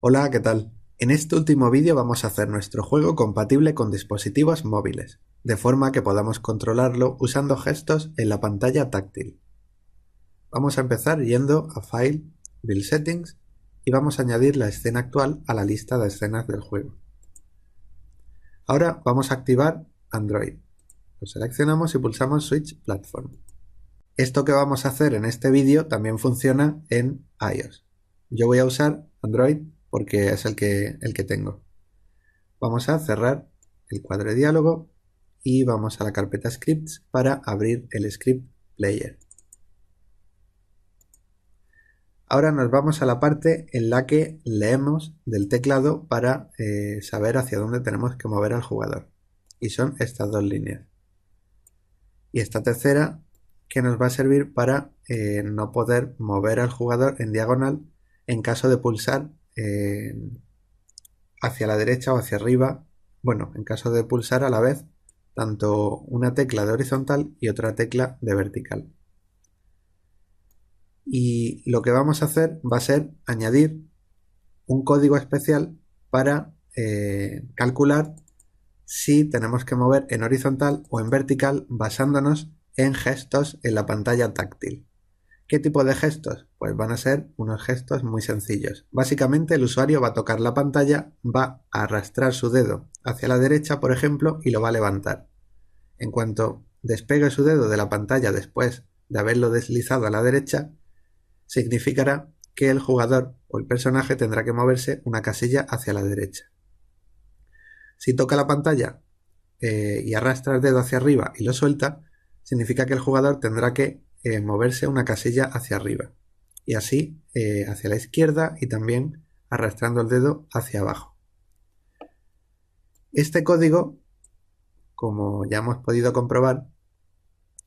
Hola, ¿qué tal? En este último vídeo vamos a hacer nuestro juego compatible con dispositivos móviles, de forma que podamos controlarlo usando gestos en la pantalla táctil. Vamos a empezar yendo a File, Build Settings y vamos a añadir la escena actual a la lista de escenas del juego. Ahora vamos a activar Android. Lo seleccionamos y pulsamos Switch Platform. Esto que vamos a hacer en este vídeo también funciona en iOS. Yo voy a usar Android porque es el que tengo. Vamos a cerrar el cuadro de diálogo y vamos a la carpeta Scripts para abrir el Script Player. Ahora nos vamos a la parte en la que leemos del teclado para saber hacia dónde tenemos que mover al jugador. Y son estas dos líneas. Y esta tercera que nos va a servir para no poder mover al jugador en diagonal en caso de pulsar hacia la derecha o hacia arriba. Bueno, en caso de pulsar a la vez tanto una tecla de horizontal y otra tecla de vertical. Y lo que vamos a hacer va a ser añadir un código especial para calcular si tenemos que mover en horizontal o en vertical basándonos en gestos en la pantalla táctil. ¿Qué tipo de gestos? Pues van a ser unos gestos muy sencillos. Básicamente el usuario va a tocar la pantalla, va a arrastrar su dedo hacia la derecha, por ejemplo, y lo va a levantar. En cuanto despegue su dedo de la pantalla después de haberlo deslizado a la derecha, significará que el jugador o el personaje tendrá que moverse una casilla hacia la derecha. Si toca la pantalla y arrastra el dedo hacia arriba y lo suelta, significa que el jugador tendrá que moverse una casilla hacia arriba y así hacia la izquierda y también arrastrando el dedo hacia abajo. Este código, como ya hemos podido comprobar,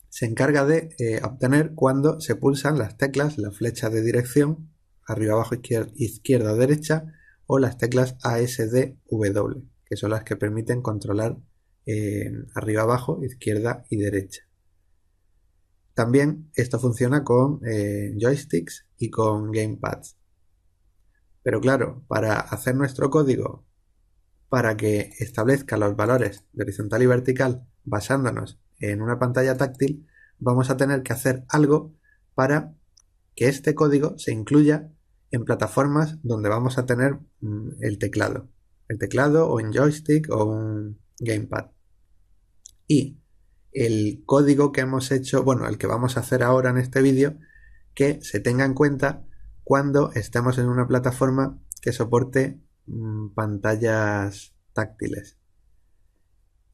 se encarga de obtener cuando se pulsan las teclas, la flecha de dirección, arriba, abajo, izquierda o derecha, o las teclas A, S, D, W, que son las que permiten controlar arriba, abajo, izquierda y derecha. También esto funciona con joysticks y con gamepads. Pero claro, para hacer nuestro código para que establezca los valores de horizontal y vertical basándonos en una pantalla táctil, vamos a tener que hacer algo para que este código se incluya en plataformas donde vamos a tener el teclado o en joystick o un gamepad. Y el código que hemos hecho, bueno, el que vamos a hacer ahora en este vídeo, que se tenga en cuenta cuando estemos en una plataforma que soporte pantallas táctiles.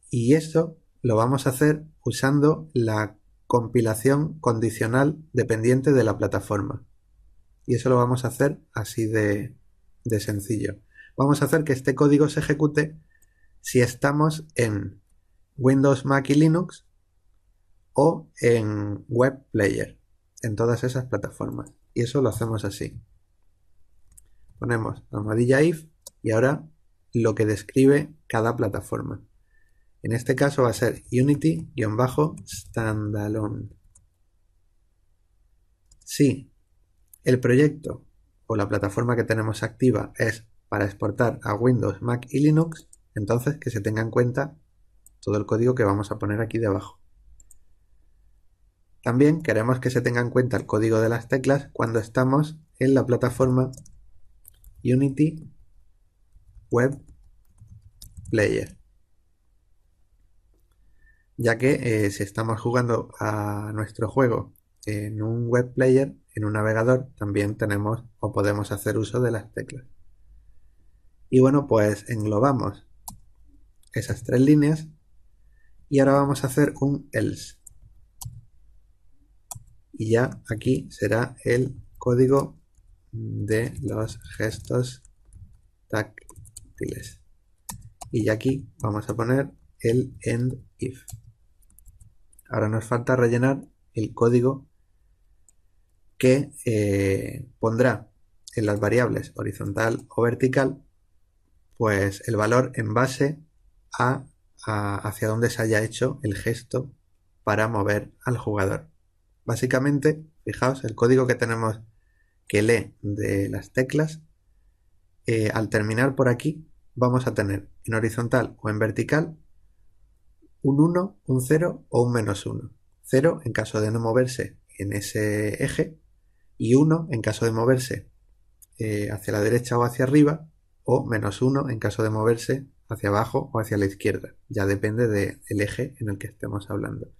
Y esto lo vamos a hacer usando la compilación condicional dependiente de la plataforma. Y eso lo vamos a hacer así de sencillo. Vamos a hacer que este código se ejecute si estamos en Windows, Mac y Linux o en Web Player, en todas esas plataformas. Y eso lo hacemos así. Ponemos almohadilla if y ahora lo que describe cada plataforma. En este caso va a ser Unity-standalone. Si el proyecto o la plataforma que tenemos activa es para exportar a Windows, Mac y Linux, entonces que se tenga en cuenta todo el código que vamos a poner aquí debajo. También queremos que se tenga en cuenta el código de las teclas cuando estamos en la plataforma Unity Web Player, ya que si estamos jugando a nuestro juego en un web player, en un navegador, también tenemos o podemos hacer uso de las teclas. Y bueno, pues englobamos esas tres líneas y ahora vamos a hacer un else. Y ya aquí será el código de los gestos táctiles. Y ya aquí vamos a poner el end if. Ahora nos falta rellenar el código que pondrá en las variables horizontal o vertical pues el valor en base a hacia dónde se haya hecho el gesto para mover al jugador. Básicamente, fijaos, el código que tenemos que lee de las teclas al terminar por aquí vamos a tener en horizontal o en vertical un 1, un 0 o un -1. 0 en caso de no moverse en ese eje y 1 en caso de moverse hacia la derecha o hacia arriba, o -1 en caso de moverse hacia abajo o hacia la izquierda. Ya depende del eje en el que estemos hablando.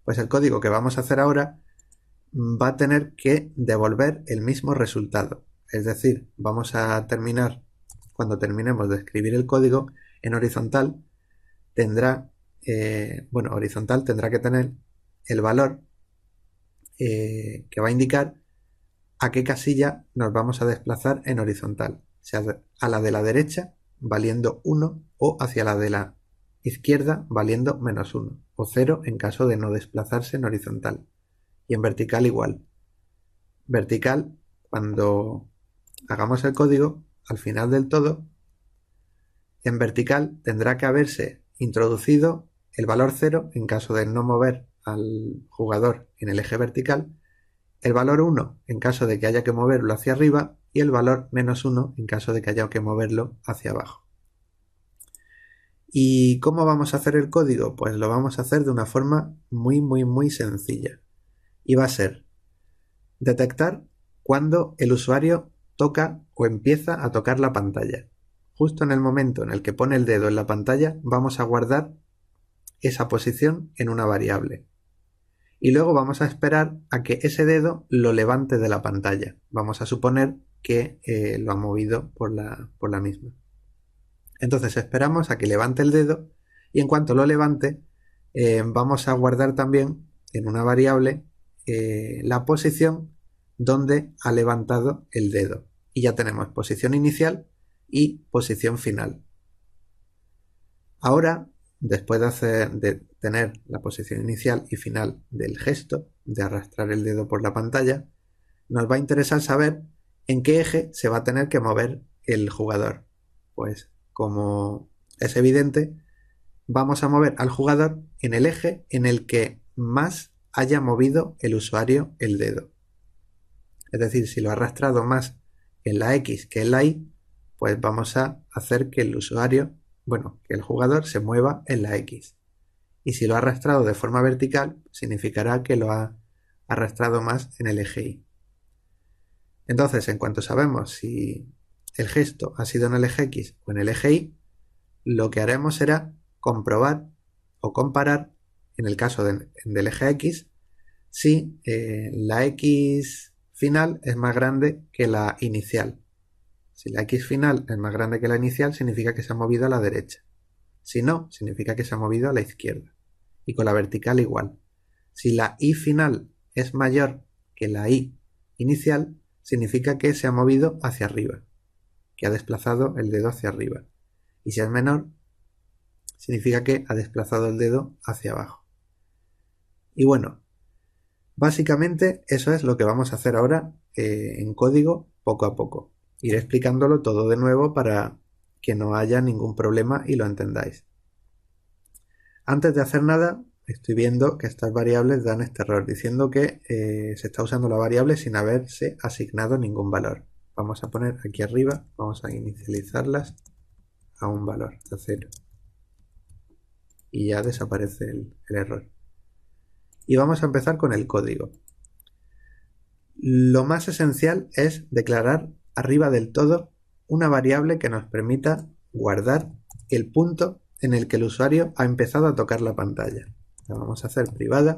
Pues el código que vamos a hacer ahora va a tener que devolver el mismo resultado. Es decir, vamos a terminar, cuando terminemos de escribir el código, en horizontal tendrá, horizontal tendrá que tener el valor que va a indicar a qué casilla nos vamos a desplazar en horizontal, sea a la de la derecha valiendo 1 o hacia la de la izquierda valiendo -1 o 0 en caso de no desplazarse en horizontal. Y en vertical igual. Vertical, cuando hagamos el código, al final del todo, en vertical tendrá que haberse introducido el valor 0 en caso de no mover al jugador en el eje vertical, el valor 1 en caso de que haya que moverlo hacia arriba y el valor -1 en caso de que haya que moverlo hacia abajo. ¿Y cómo vamos a hacer el código? Pues lo vamos a hacer de una forma muy sencilla. Y va a ser detectar cuando el usuario toca o empieza a tocar la pantalla. Justo en el momento en el que pone el dedo en la pantalla, vamos a guardar esa posición en una variable. Y luego vamos a esperar a que ese dedo lo levante de la pantalla. Vamos a suponer que lo ha movido por la misma. Entonces esperamos a que levante el dedo y en cuanto lo levante vamos a guardar también en una variable la posición donde ha levantado el dedo. Y ya tenemos posición inicial y posición final. Ahora, después de tener la posición inicial y final del gesto, de arrastrar el dedo por la pantalla, nos va a interesar saber en qué eje se va a tener que mover el jugador. Pues, como es evidente, vamos a mover al jugador en el eje en el que más haya movido el usuario el dedo. Es decir, si lo ha arrastrado más en la X que en la Y, pues vamos a hacer que el usuario, que el jugador se mueva en la X. Y si lo ha arrastrado de forma vertical, significará que lo ha arrastrado más en el eje Y. Entonces, en cuanto sabemos si el gesto ha sido en el eje X o en el eje Y, lo que haremos será comprobar o comparar, en el caso del eje X, si la X final es más grande que la inicial. Si la X final es más grande que la inicial, significa que se ha movido a la derecha. Si no, significa que se ha movido a la izquierda. Y con la vertical igual. Si la Y final es mayor que la Y inicial, significa que se ha movido hacia arriba, que ha desplazado el dedo hacia arriba. Y si es menor, significa que ha desplazado el dedo hacia abajo. Y bueno, básicamente eso es lo que vamos a hacer ahora en código poco a poco. Iré explicándolo todo de nuevo para que no haya ningún problema y lo entendáis. Antes de hacer nada, estoy viendo que estas variables dan este error, diciendo que se está usando la variable sin haberse asignado ningún valor. Vamos a poner aquí arriba, vamos a inicializarlas a un valor de 0. Y ya desaparece el error. Y vamos a empezar con el código. Lo más esencial es declarar arriba del todo una variable que nos permita guardar el punto en el que el usuario ha empezado a tocar la pantalla. La vamos a hacer privada.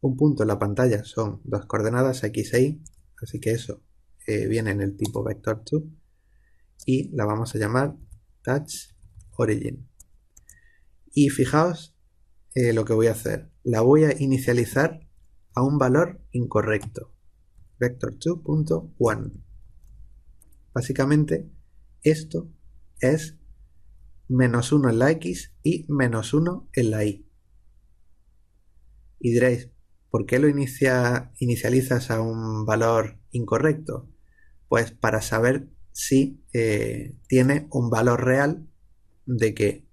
Un punto en la pantalla son dos coordenadas x e y, así que eso viene en el tipo vector2 y la vamos a llamar touchOrigin. Y fijaos lo que voy a hacer. La voy a inicializar a un valor incorrecto. Vector2.1. Básicamente, esto es -1 en la X y -1 en la Y. Y diréis, ¿por qué lo inicializas a un valor incorrecto? Pues para saber si tiene un valor real de que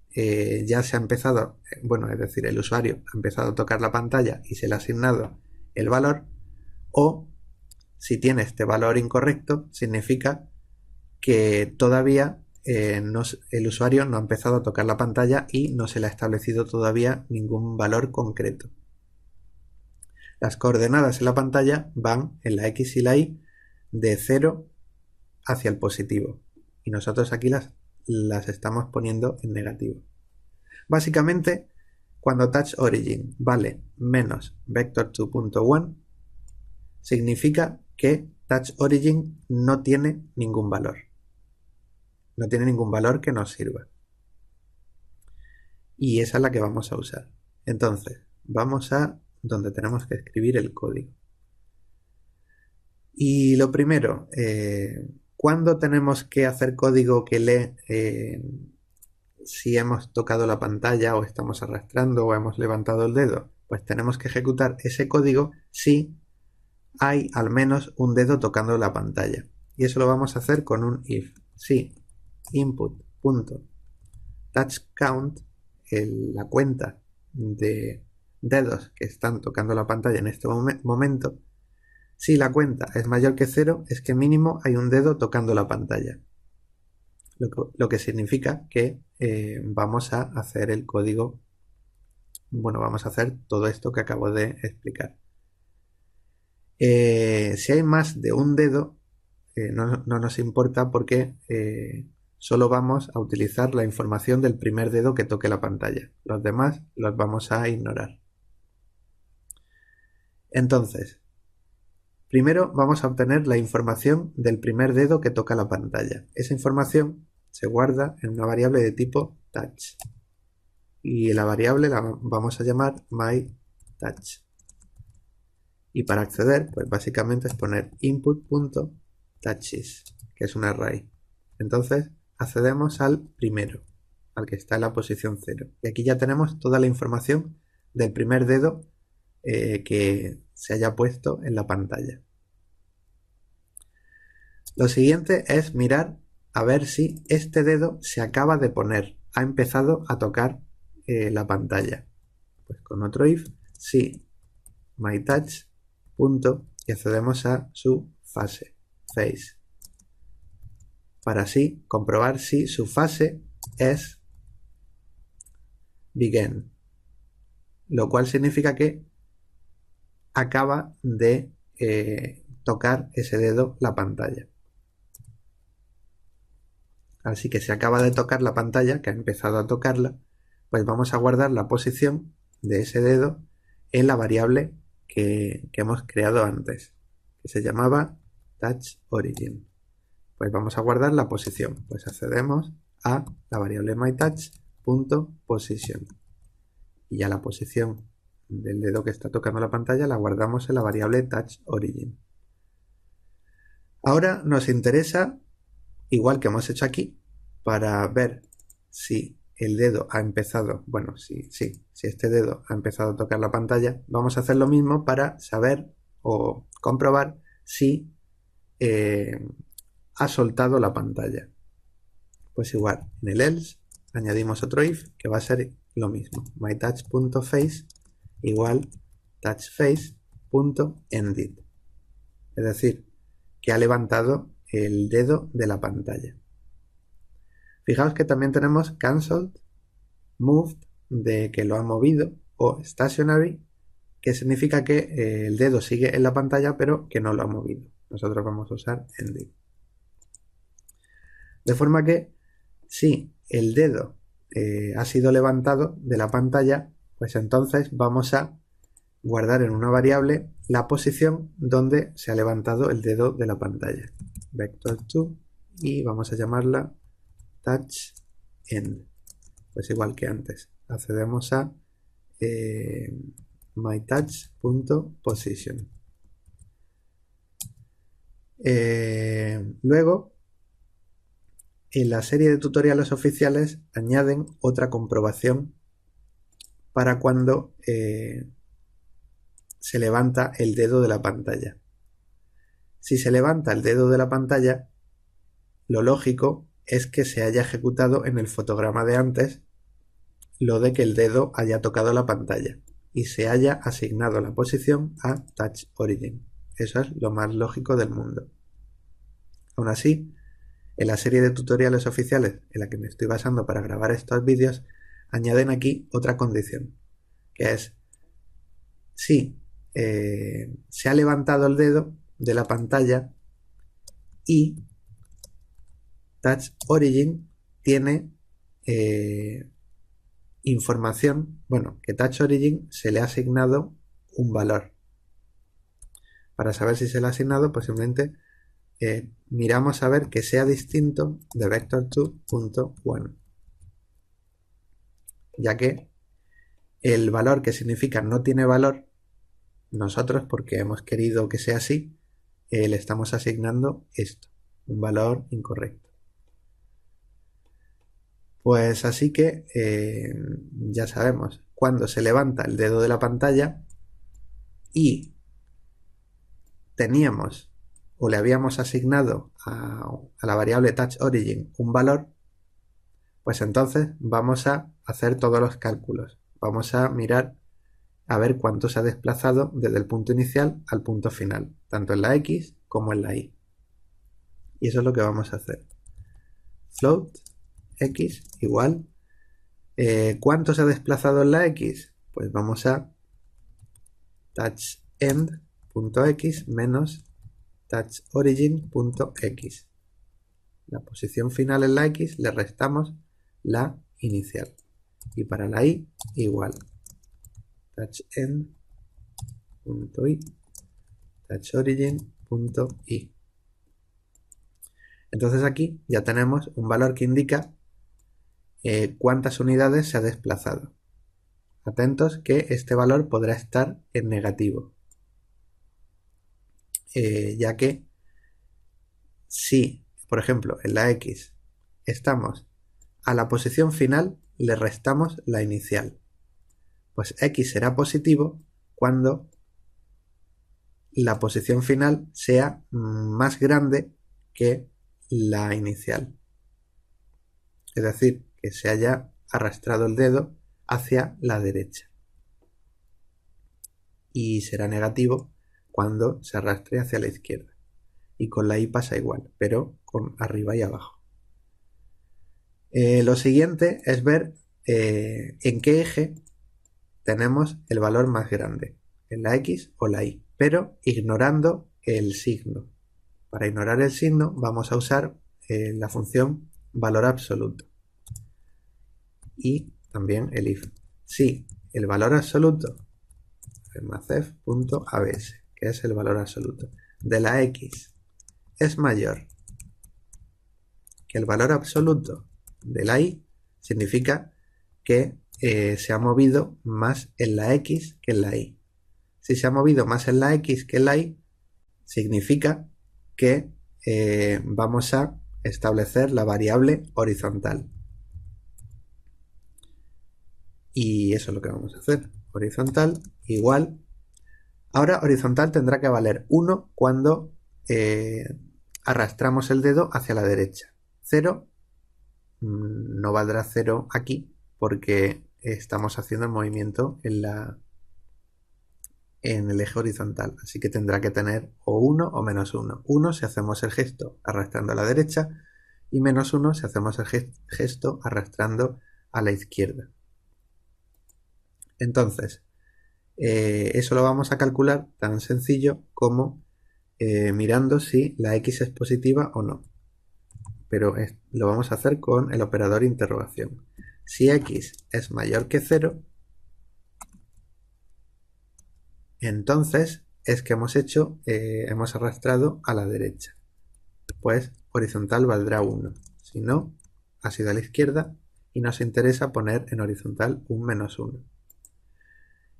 ya se ha empezado, es decir, el usuario ha empezado a tocar la pantalla y se le ha asignado el valor, o si tiene este valor incorrecto, significa que todavía el usuario no ha empezado a tocar la pantalla y no se le ha establecido todavía ningún valor concreto. Las coordenadas en la pantalla van en la X y la Y de 0 hacia el positivo y nosotros aquí las estamos poniendo en negativo. Básicamente, cuando touch origin vale menos vector2.1, significa que touch origin no tiene ningún valor. No tiene ningún valor que nos sirva. Y esa es la que vamos a usar. Entonces, vamos a donde tenemos que escribir el código. Y lo primero, ¿cuándo tenemos que hacer código que lee si hemos tocado la pantalla o estamos arrastrando o hemos levantado el dedo? Pues tenemos que ejecutar ese código si hay al menos un dedo tocando la pantalla. Y eso lo vamos a hacer con un if. Si input.touchCount, la cuenta de dedos que están tocando la pantalla en este momento, si la cuenta es mayor que 0, es que mínimo hay un dedo tocando la pantalla. Lo que significa que vamos a hacer el código, bueno, vamos a hacer todo esto que acabo de explicar. Si hay más de un dedo, no nos importa porque solo vamos a utilizar la información del primer dedo que toque la pantalla. Los demás los vamos a ignorar. Entonces, primero vamos a obtener la información del primer dedo que toca la pantalla. Esa información se guarda en una variable de tipo touch. Y la variable la vamos a llamar myTouch. Y para acceder, pues básicamente es poner input.touches, que es un array. Entonces accedemos al primero, al que está en la posición 0. Y aquí ya tenemos toda la información del primer dedo que se haya puesto en la pantalla. Lo siguiente es mirar a ver si este dedo se acaba de poner, ha empezado a tocar la pantalla. Pues con otro if, si myTouch, punto, y accedemos a su fase, phase, para así comprobar si su fase es begin, lo cual significa que acaba de tocar ese dedo la pantalla. Así que se acaba de tocar la pantalla, que ha empezado a tocarla, pues vamos a guardar la posición de ese dedo en la variable que hemos creado antes, que se llamaba touchOrigin. Pues vamos a guardar la posición, pues accedemos a la variable myTouch.position y ya la posición del dedo que está tocando la pantalla la guardamos en la variable touchOrigin. Ahora nos interesa, igual que hemos hecho aquí, para ver si el dedo ha empezado, bueno, si este dedo ha empezado a tocar la pantalla, vamos a hacer lo mismo para saber o comprobar si ha soltado la pantalla. Pues igual, en el else añadimos otro if que va a ser lo mismo, myTouch.face igual touchFace.ended, es decir, que ha levantado el dedo de la pantalla. Fijaos que también tenemos cancelled, moved, de que lo ha movido, o stationary, que significa que el dedo sigue en la pantalla pero que no lo ha movido. Nosotros vamos a usar ended. De forma que si el dedo ha sido levantado de la pantalla, pues entonces vamos a guardar en una variable la posición donde se ha levantado el dedo de la pantalla. Vector2 y vamos a llamarla touchEnd. Pues igual que antes, accedemos a myTouch.position. Luego, en la serie de tutoriales oficiales añaden otra comprobación para cuando se levanta el dedo de la pantalla. Si se levanta el dedo de la pantalla, lo lógico es que se haya ejecutado en el fotograma de antes lo de que el dedo haya tocado la pantalla y se haya asignado la posición a touchOrigin. Eso es lo más lógico del mundo. Aún así, En la serie de tutoriales oficiales en la que me estoy basando para grabar estos vídeos, añaden aquí otra condición, que es si se ha levantado el dedo de la pantalla y Touch Origin tiene información, bueno, que Touch Origin se le ha asignado un valor. Para saber si se le ha asignado, pues simplemente miramos a ver que sea distinto de vector2.1, ya que el valor que significa no tiene valor, nosotros, porque hemos querido que sea así, le estamos asignando esto, un valor incorrecto. Pues así que ya sabemos, cuando se levanta el dedo de la pantalla y teníamos o le habíamos asignado a la variable touchOrigin un valor, pues entonces vamos a hacer todos los cálculos. Vamos a mirar a ver cuánto se ha desplazado desde el punto inicial al punto final, tanto en la X como en la Y. Y eso es lo que vamos a hacer. Float X igual. ¿Cuánto se ha desplazado en la X? Pues vamos a touchEnd.x menos touchOrigin.x. La posición final en la X le restamos la inicial. Y para la Y igual. touchEnd.y touchOrigin.y. Entonces aquí ya tenemos un valor que indica cuántas unidades se ha desplazado. Atentos que este valor podrá estar en negativo, ya que si, por ejemplo, en la X estamos a la posición final, le restamos la inicial. Pues X será positivo cuando la posición final sea más grande que la inicial. Es decir, que se haya arrastrado el dedo hacia la derecha. Y será negativo cuando se arrastre hacia la izquierda. Y con la Y pasa igual, pero con arriba y abajo. Lo siguiente es ver en qué eje tenemos el valor más grande, en la X o la Y, pero ignorando el signo. Para ignorar el signo vamos a usar la función valor absoluto y también el if. Si el valor absoluto, macef.abs, que es el valor absoluto de la X, es mayor que el valor absoluto de la Y, significa que se ha movido más en la X que en la Y. Si se ha movido más en la X que en la Y, significa que vamos a establecer la variable horizontal. Y eso es lo que vamos a hacer. Horizontal igual. Ahora horizontal tendrá que valer 1 cuando arrastramos el dedo hacia la derecha. 0 no valdrá 0 aquí porque estamos haciendo el movimiento en el eje horizontal. Así que tendrá que tener o 1 o menos 1. 1 si hacemos el gesto arrastrando a la derecha y menos 1 si hacemos el gesto arrastrando a la izquierda. Entonces, eso lo vamos a calcular tan sencillo como mirando si la X es positiva o no. Pero lo vamos a hacer con el operador interrogación. Si X es mayor que 0, entonces es que hemos arrastrado a la derecha. Pues horizontal valdrá 1. Si no, ha sido a la izquierda y nos interesa poner en horizontal un menos 1.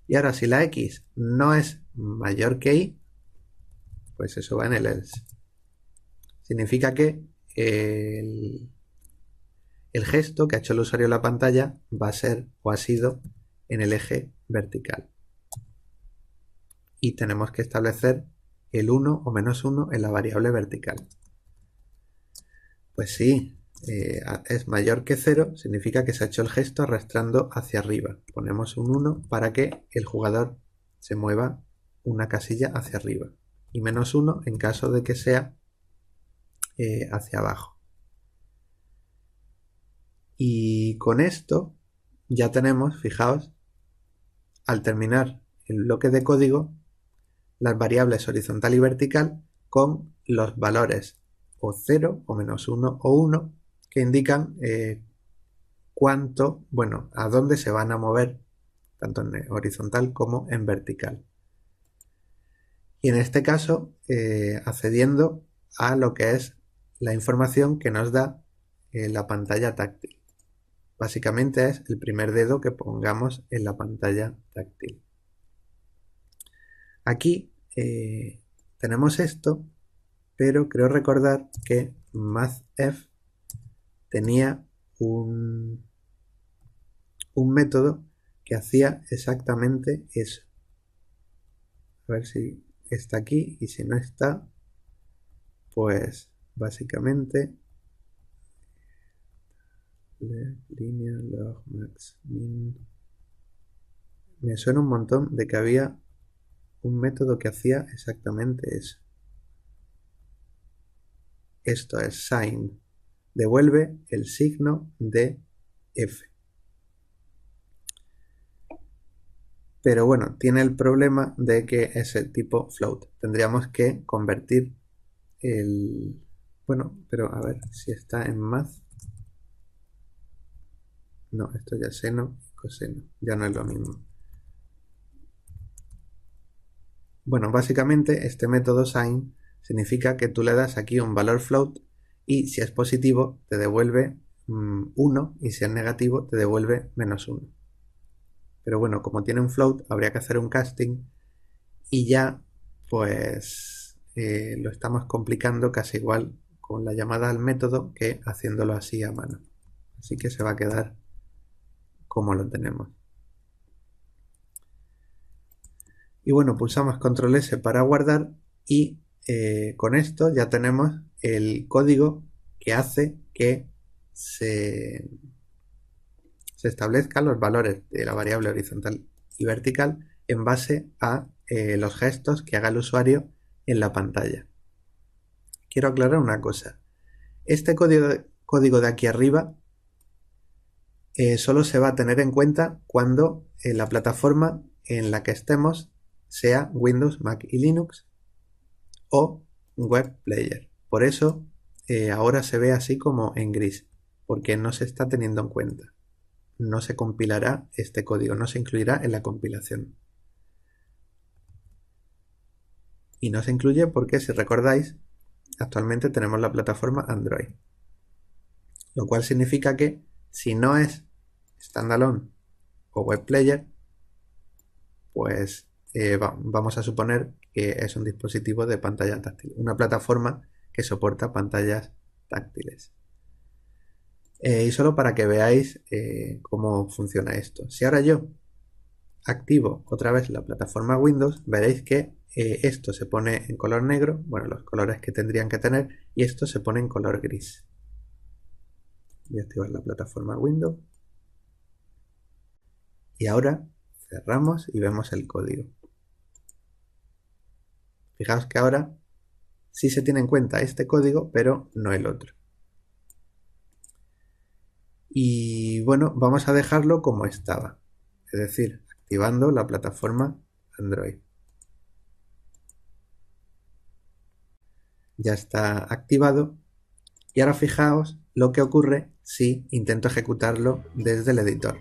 Y ahora si la X no es mayor que Y, pues eso va en el else. Significa que el gesto que ha hecho el usuario en la pantalla va a ser o ha sido en el eje vertical. Y tenemos que establecer el 1 o menos 1 en la variable vertical. Pues sí, es mayor que 0, significa que se ha hecho el gesto arrastrando hacia arriba. Ponemos un 1 para que el jugador se mueva una casilla hacia arriba. Y menos 1 en caso de que sea hacia abajo. Y con esto ya tenemos, fijaos, al terminar el bloque de código, las variables horizontal y vertical con los valores o 0 o -1 o 1 que indican a dónde se van a mover tanto en horizontal como en vertical. Y en este caso, accediendo a lo que es la información que nos da la pantalla táctil. Básicamente es el primer dedo que pongamos en la pantalla táctil. Aquí tenemos esto, pero creo recordar que mathf tenía un método que hacía exactamente eso. A ver si está aquí, y si no está, pues básicamente línea log max min. Me suena un montón de que había un método que hacía exactamente eso. Esto es sign. Devuelve el signo de f. Pero bueno, tiene el problema de que es el tipo float. Tendríamos que convertir el... Bueno, pero a ver si está en math. No, esto ya es seno y coseno. Ya no es lo mismo. Bueno, básicamente este método sign significa que tú le das aquí un valor float y si es positivo te devuelve 1 y si es negativo te devuelve -1. Pero bueno, como tiene un float habría que hacer un casting y ya pues lo estamos complicando casi igual con la llamada al método que haciéndolo así a mano. Así que se va a quedar como lo tenemos. Y bueno, pulsamos control S para guardar y con esto ya tenemos el código que hace que se establezcan los valores de la variable horizontal y vertical en base a los gestos que haga el usuario en la pantalla. Quiero aclarar una cosa. Este código de aquí arriba solo se va a tener en cuenta cuando la plataforma en la que estemos sea Windows, Mac y Linux o Web Player. Por eso ahora se ve así como en gris, porque no se está teniendo en cuenta. No se compilará este código, no se incluirá en la compilación. Y no se incluye porque, si recordáis, actualmente tenemos la plataforma Android. Lo cual significa que si no es standalone o web player, pues vamos a suponer que es un dispositivo de pantalla táctil, una plataforma que soporta pantallas táctiles. Y solo para que veáis cómo funciona esto. Si ahora yo activo otra vez la plataforma Windows, veréis que esto se pone en color negro, bueno, los colores que tendrían que tener, y esto se pone en color gris. Voy a activar la plataforma Windows. Y ahora cerramos y vemos el código. Fijaos que ahora sí se tiene en cuenta este código, pero no el otro. Y bueno, vamos a dejarlo como estaba, es decir, activando la plataforma Android. Ya está activado. Y ahora fijaos lo que ocurre si intento ejecutarlo desde el editor.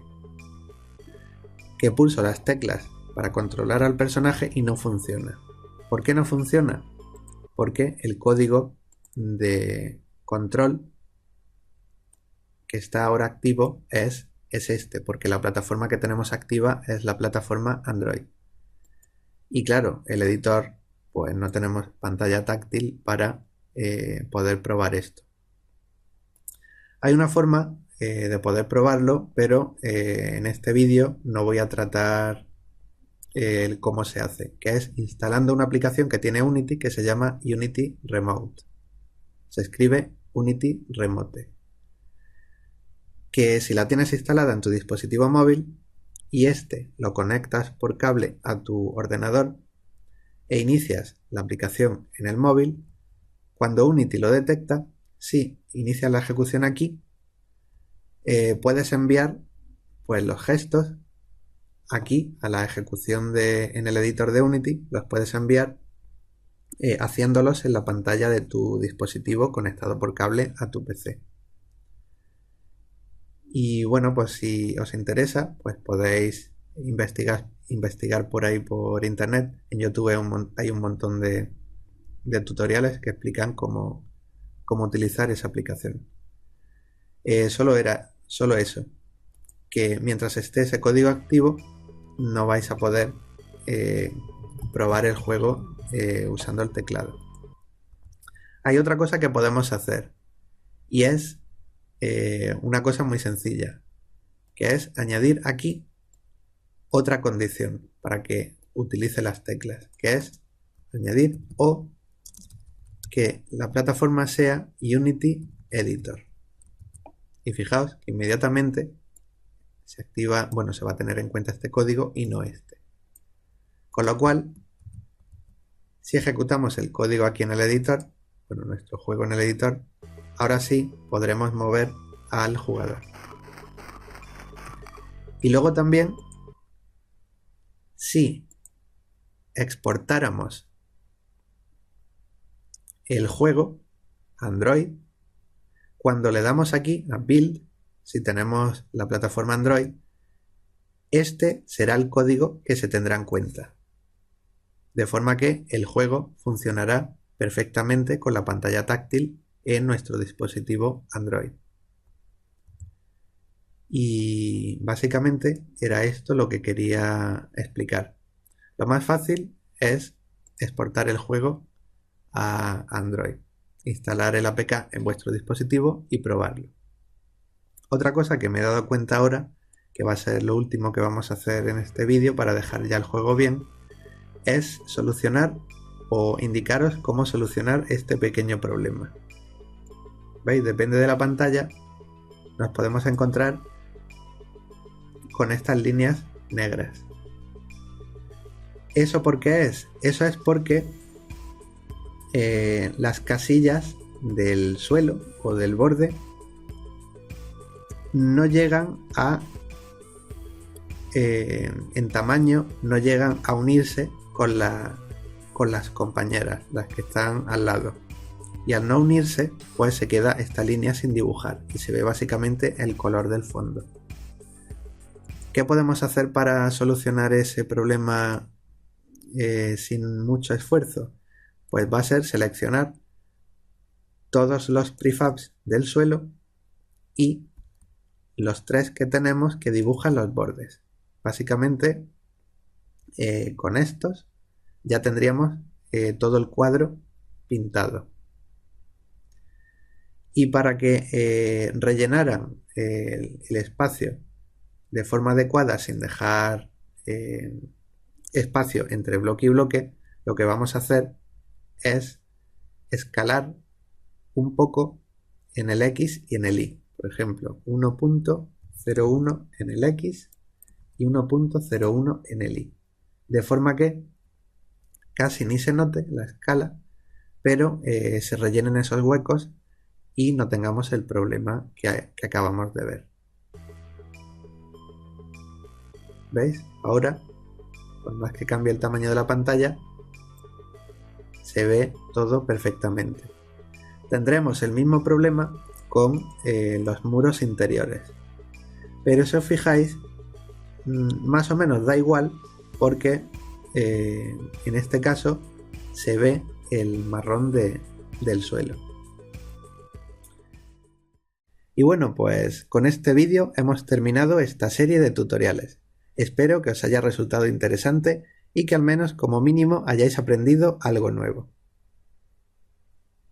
Que pulso las teclas para controlar al personaje y no funciona. ¿Por qué no funciona? Porque el código de control que está ahora activo es este, porque la plataforma que tenemos activa es la plataforma Android. Y claro, el editor, pues no tenemos pantalla táctil para poder probar esto. Hay una forma de poder probarlo, pero en este vídeo no voy a tratar cómo se hace, que es instalando una aplicación que tiene Unity que se llama Unity Remote. Se escribe Unity Remote. Que si la tienes instalada en tu dispositivo móvil y este lo conectas por cable a tu ordenador e inicias la aplicación en el móvil, cuando Unity lo detecta, sí, inicia la ejecución aquí, puedes enviar pues los gestos aquí a la ejecución en el editor de Unity, los puedes enviar haciéndolos en la pantalla de tu dispositivo conectado por cable a tu PC. Y bueno, pues si os interesa, pues podéis investigar por ahí por internet. En YouTube hay un montón de tutoriales que explican cómo utilizar esa aplicación. Solo eso, que mientras esté ese código activo no vais a poder probar el juego usando el teclado. Hay otra cosa que podemos hacer y es una cosa muy sencilla, que es añadir aquí otra condición para que utilice las teclas, que es añadir o que la plataforma sea Unity Editor. Y fijaos que inmediatamente se activa, bueno, se va a tener en cuenta este código y no este. Con lo cual, si ejecutamos el código aquí en el editor, bueno, nuestro juego en el editor, ahora sí podremos mover al jugador. Y luego también, si exportáramos el juego Android, cuando le damos aquí a Build, si tenemos la plataforma Android, este será el código que se tendrá en cuenta. De forma que el juego funcionará perfectamente con la pantalla táctil en nuestro dispositivo Android. Y básicamente era esto lo que quería explicar. Lo más fácil es exportar el juego a Android, instalar el APK en vuestro dispositivo y probarlo. Otra cosa que me he dado cuenta ahora, que va a ser lo último que vamos a hacer en este vídeo para dejar ya el juego bien, es solucionar o indicaros cómo solucionar este pequeño problema. ¿Veis? Depende de la pantalla, nos podemos encontrar con estas líneas negras. ¿Eso por qué es? Eso es porque las casillas del suelo o del borde no llegan a en tamaño, no llegan a unirse con las compañeras, las que están al lado, y al no unirse pues se queda esta línea sin dibujar y se ve básicamente el color del fondo. ¿Qué podemos hacer para solucionar ese problema sin mucho esfuerzo? Pues va a ser seleccionar todos los prefabs del suelo y los 3 que tenemos que dibujan los bordes. Básicamente con estos ya tendríamos todo el cuadro pintado. Y para que rellenaran el espacio de forma adecuada sin dejar espacio entre bloque y bloque, lo que vamos a hacer es escalar un poco en el X y en el Y. Por ejemplo, 1.01 en el X y 1.01 en el Y. De forma que casi ni se note la escala, pero se rellenen esos huecos y no tengamos el problema que acabamos de ver. ¿Veis? Ahora, por más que cambie el tamaño de la pantalla, se ve todo perfectamente. Tendremos el mismo problema con los muros interiores. Pero si os fijáis, más o menos da igual porque en este caso se ve el marrón del suelo. Y bueno, pues con este vídeo hemos terminado esta serie de tutoriales. Espero que os haya resultado interesante y que al menos como mínimo hayáis aprendido algo nuevo.